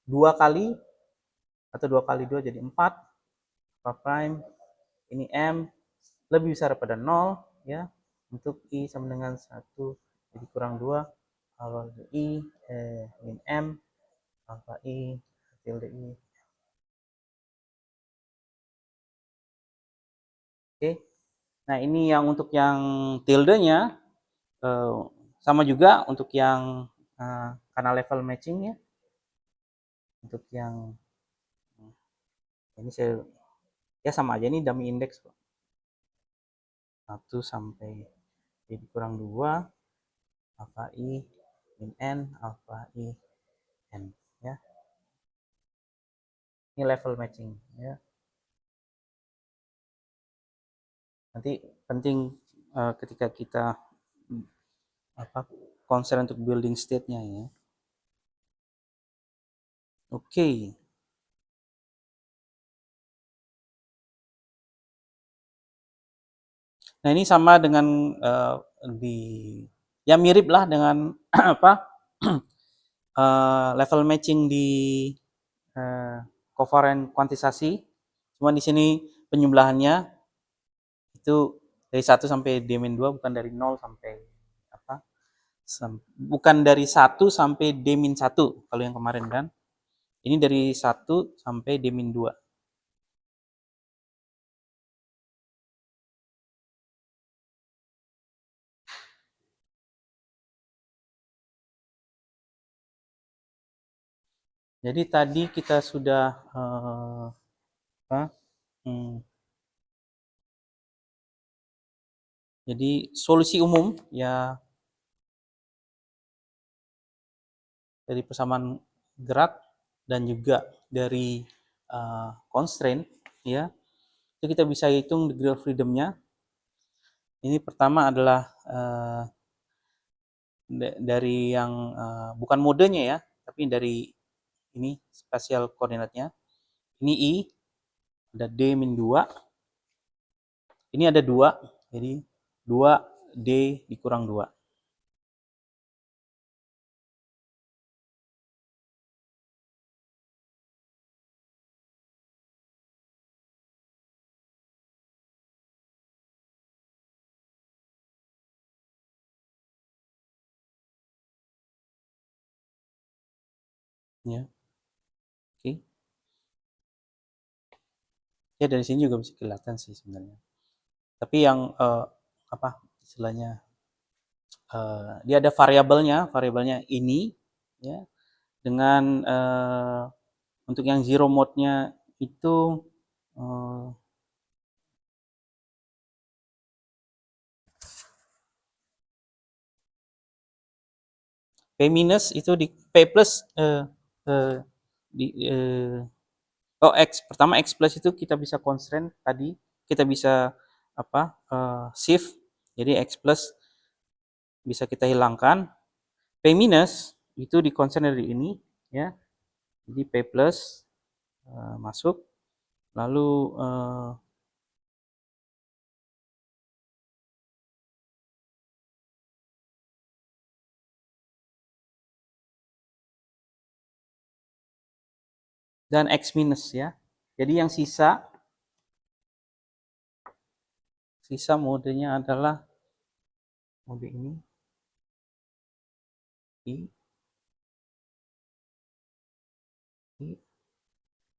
2 kali atau 2 kali 2 jadi 4 alpha prime, ini m lebih besar daripada 0 ya, untuk i sama dengan 1 jadi kurang 2 alpha i min m alpha i tilde i. Oke, nah ini yang untuk yang tildenya sama juga untuk yang karena level matching ya. Untuk yang ini saya ya sama aja, ini dummy index 1 sampai jadi kurang 2 alpha i min n alpha i n ya. Ini level matching ya. Nanti penting ketika kita concern untuk building state-nya ya. Oke. Nah, ini sama dengan di ya mirip lah dengan apa level matching di covariant kuantisasi. Cuma di sini penjumlahannya itu dari 1 sampai d-2, bukan dari 0 sampai apa? Bukan dari 1 sampai d-1 kalau yang kemarin kan. Ini dari 1 sampai d-2. Jadi tadi kita sudah jadi solusi umum ya dari persamaan gerak dan juga dari constraint ya, itu kita bisa hitung degree of freedom-nya. Ini pertama adalah dari yang bukan modenya ya, tapi dari ini spasial koordinatnya. Ini I, ada D-2, ini ada 2, jadi 2D dikurang 2. Ya, oke. Ya dari sini juga bisa kelihatan sih sebenarnya. Tapi yang apa istilahnya dia ada variabelnya ini ya, dengan untuk yang zero mode-nya itu P minus itu di P plus di oh X pertama, X plus itu kita bisa constraint tadi, kita bisa apa shift, jadi X plus bisa kita hilangkan, P minus itu di constraint dari ini ya, jadi P plus masuk, lalu dan X minus ya. Jadi yang sisa modenya adalah mode ini I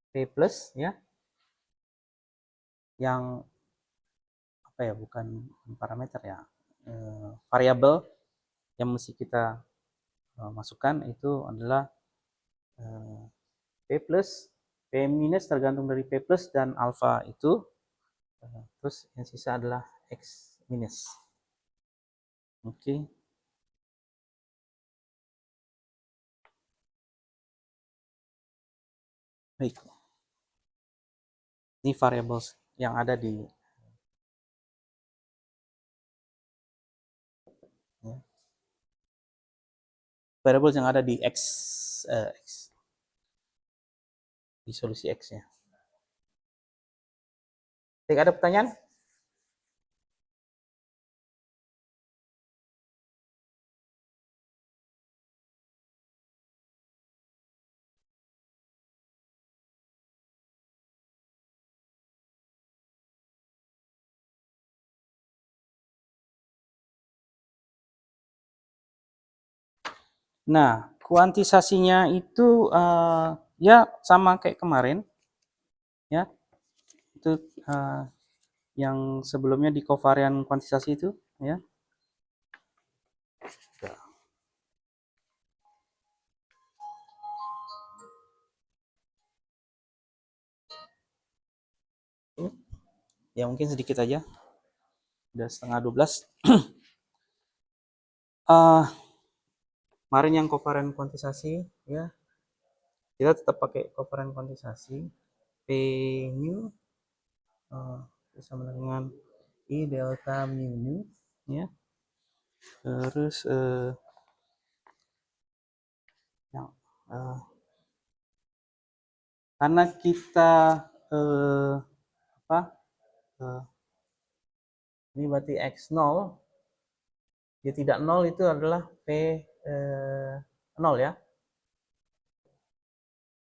P plus ya, yang apa ya, bukan parameter ya, variabel yang mesti kita masukkan itu adalah P plus, P minus tergantung dari P plus dan alpha itu, terus yang sisa adalah X minus. Oke. Baik. Ini variabel yang ada di ya. Variable yang ada di X, di solusi X-nya. Tidak ada pertanyaan? Nah, kuantisasinya itu ya sama kayak kemarin, ya. Itu yang sebelumnya di kovarian kuantisasi itu, ya. Ya mungkin sedikit aja. Udah setengah 12. Kemarin yang kovarian kuantisasi, ya. Kita tetap pakai kovarian kuantisasi. P nu sama dengan I delta mu nu, ya. Terus karena kita apa ini berarti x0 dia tidak 0 itu adalah p 0 ya,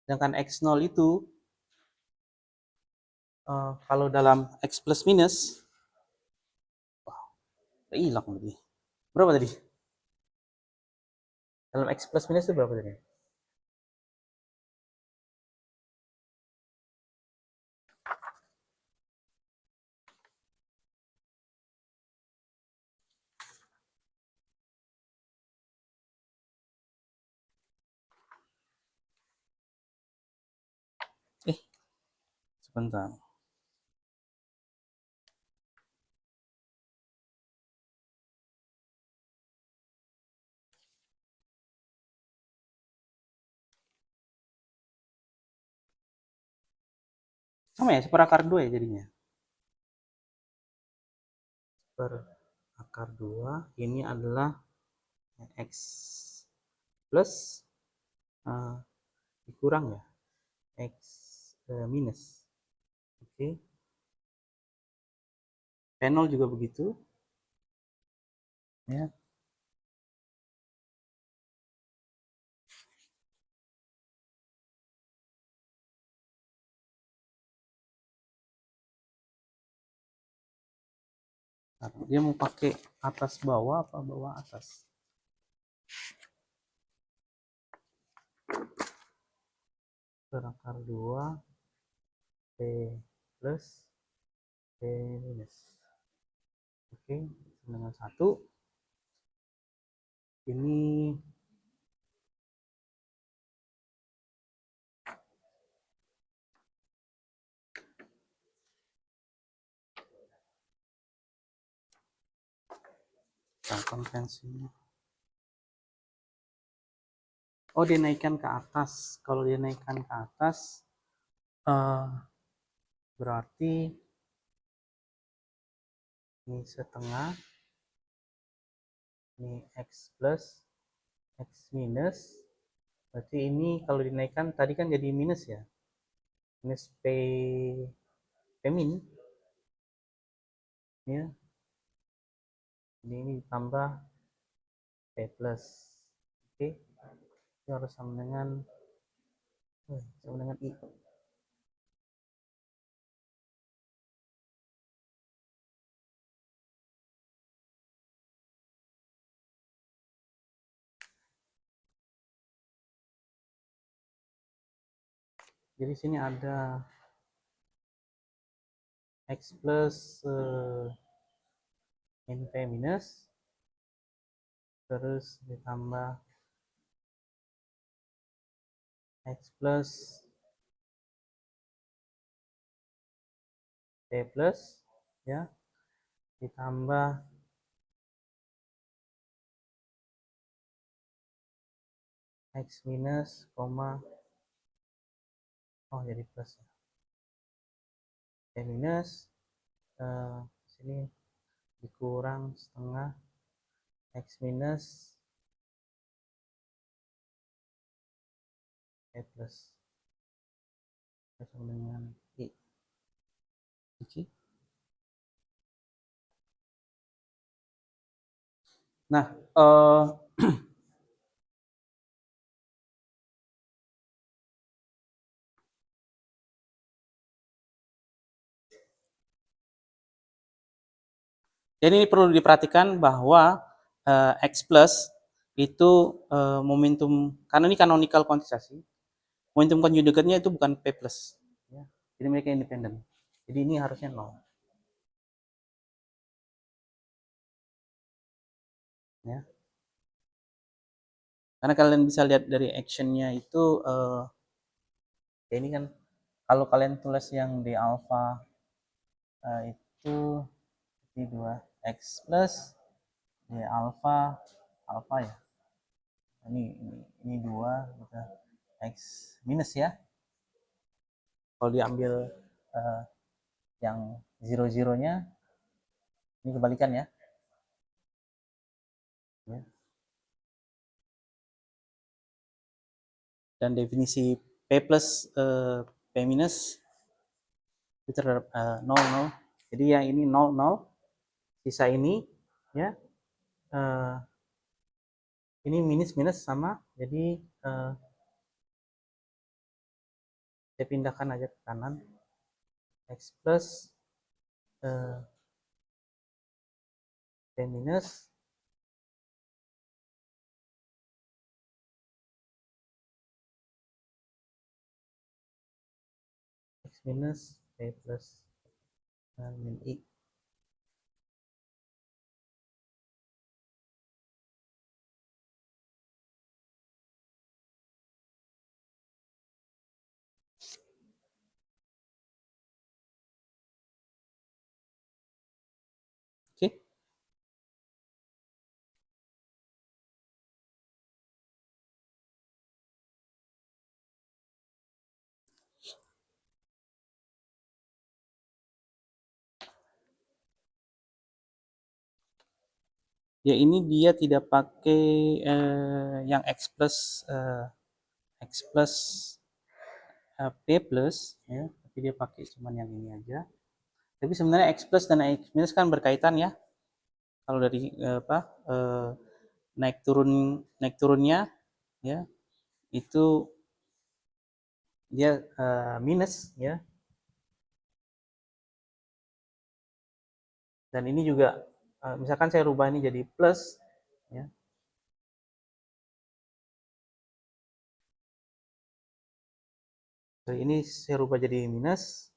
sedangkan x0 itu kalau dalam x plus minus hilang tadi, berapa tadi dalam x plus minus itu berapa tadi? Sebentar. Sama ya, seperakar 2 ya jadinya. Seperakar 2 ini adalah x plus dikurang ya x minus. Oke. P0 juga begitu. Ya. Dia mau pakai atas bawah apa bawah atas? Berakar 2 P plus P minus. Oke, dengan 1. Ini konvensinya. Oh, dia naikkan ke atas. Kalau dia naikkan ke atas, berarti ini setengah, ini x plus, x minus. Berarti ini kalau dinaikkan tadi kan jadi minus ya, minus p min, ya. Ini ditambah p plus. Oke, itu harus sama dengan i. Jadi sini ada x plus min p minus, terus ditambah x plus p plus, ya, ditambah x minus, oh jadi plus ya, p minus sini dikurang setengah X minus E plus sama dengan I. Oke. Nah, jadi ini perlu diperhatikan bahwa X plus itu momentum, karena ini canonical kuantisasi, momentum conjugatenya itu bukan P plus. Ya. Jadi mereka independen. Jadi ini harusnya 0. Ya. Karena kalian bisa lihat dari actionnya itu, ya ini kan kalau kalian tulis yang di alpha itu di 2x plus di alpha ya. Ini 2 gitu. X minus ya. Kalau diambil yang 0-0-nya, ini kebalikan ya. Ya. Dan definisi P plus P minus itu terhadap 0, 0. Jadi yang ini 0, 0. Sisa ini ya ini minus minus sama. Jadi saya pindahkan aja ke kanan. X plus P minus X minus P plus min I. Oke. Ya ini dia tidak pakai yang X plus P plus ya, tapi dia pakai cuman yang ini aja. Tapi sebenarnya X plus dan X minus kan berkaitan ya. Kalau dari naik turunnya ya itu dia minus ya. Dan ini juga misalkan saya rubah ini jadi plus ya. So, ini saya rubah jadi minus.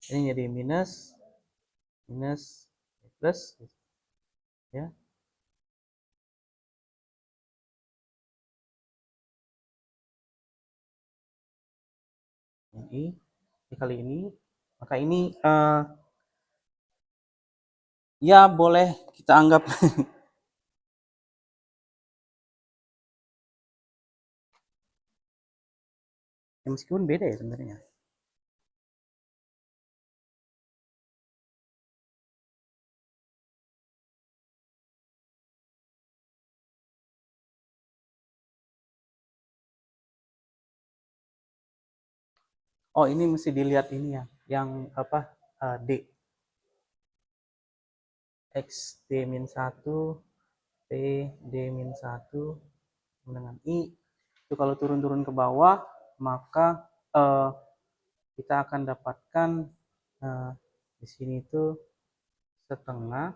Ini jadi minus plus ya. Ini kali ini, maka ini ya boleh kita anggap ya meskipun beda ya sebenarnya. Oh ini mesti dilihat ini ya, yang apa D X D min 1 P D min 1 dengan I itu kalau turun-turun ke bawah maka kita akan dapatkan di sini itu setengah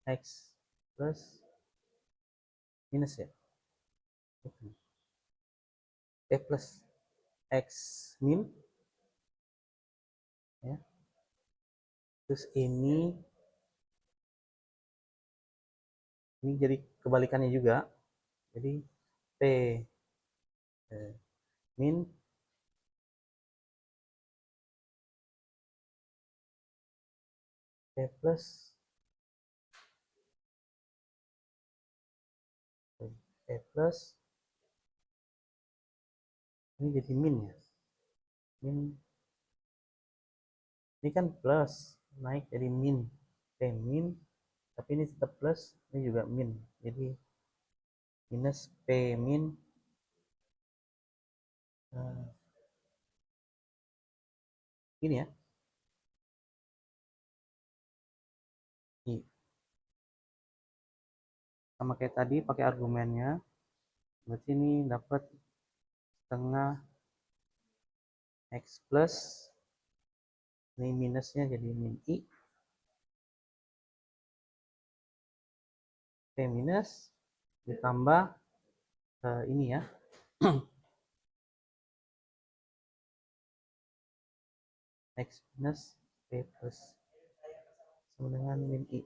X plus minus ya plus X min ya terus ini jadi kebalikannya juga jadi P min P plus P plus ini jadi min ya min Ini kan plus, naik jadi min. P min, tapi ini tetap plus, ini juga min. Jadi minus P min gini ya. I. Sama kayak tadi pakai argumennya. Berarti ini dapat setengah X plus, ini minusnya jadi min I. P minus ditambah ini ya. X minus P plus sama dengan min I.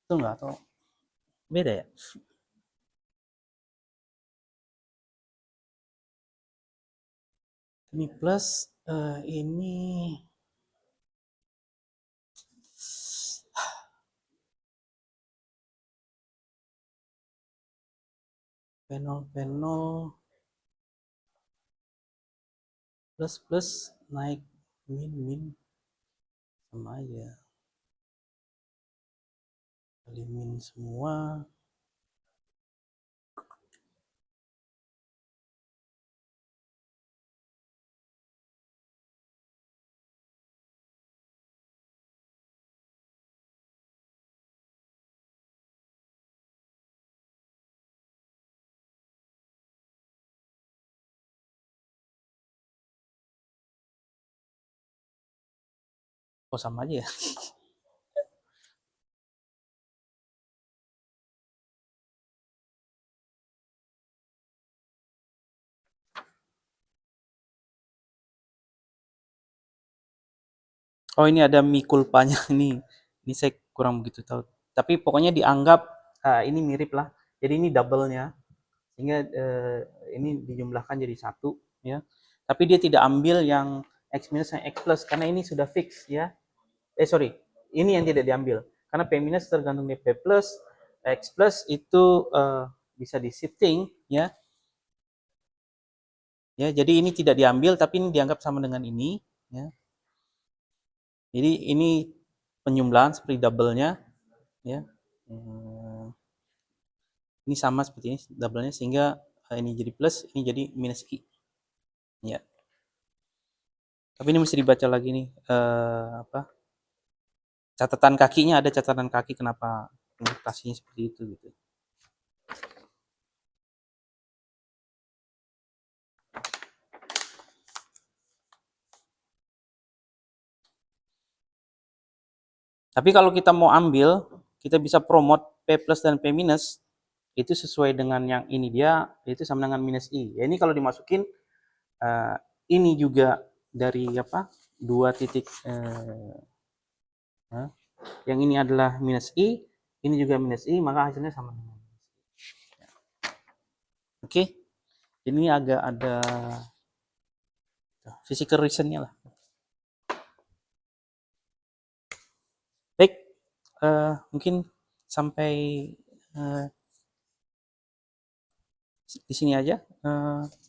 Itu enggak atau beda ya? Ini plus, ini P0 plus plus naik min sama aja, kali min semua. Oh sama aja ya. Oh ini ada mi kulpanya nih. Ini saya kurang begitu tahu. Tapi pokoknya dianggap ini mirip lah. Jadi ini double-nya. Sehingga ini dijumlahkan jadi satu ya. Tapi dia tidak ambil yang X minus dan X plus karena ini sudah fix ya. Sorry, ini yang tidak diambil. Karena P minus tergantung di P plus, X plus itu bisa di shifting ya. Ya, jadi ini tidak diambil tapi ini dianggap sama dengan ini ya. Jadi ini penjumlahan seperti double-nya ya. Ini sama seperti ini double-nya sehingga ini jadi plus, ini jadi minus I. Ya. Tapi ini mesti dibaca lagi nih apa? Catatan kakinya, ada catatan kaki kenapa notasinya seperti itu gitu. Tapi kalau kita mau ambil, kita bisa promote P plus dan P minus itu sesuai dengan yang ini dia, itu sama dengan minus I. Ya ini kalau dimasukin ini juga dari apa? Dua titik yang ini adalah minus I, ini juga minus I, maka hasilnya sama dengan minus I. Oke. Ini agak ada physical reason-nya lah. Baik, mungkin sampai di sini aja.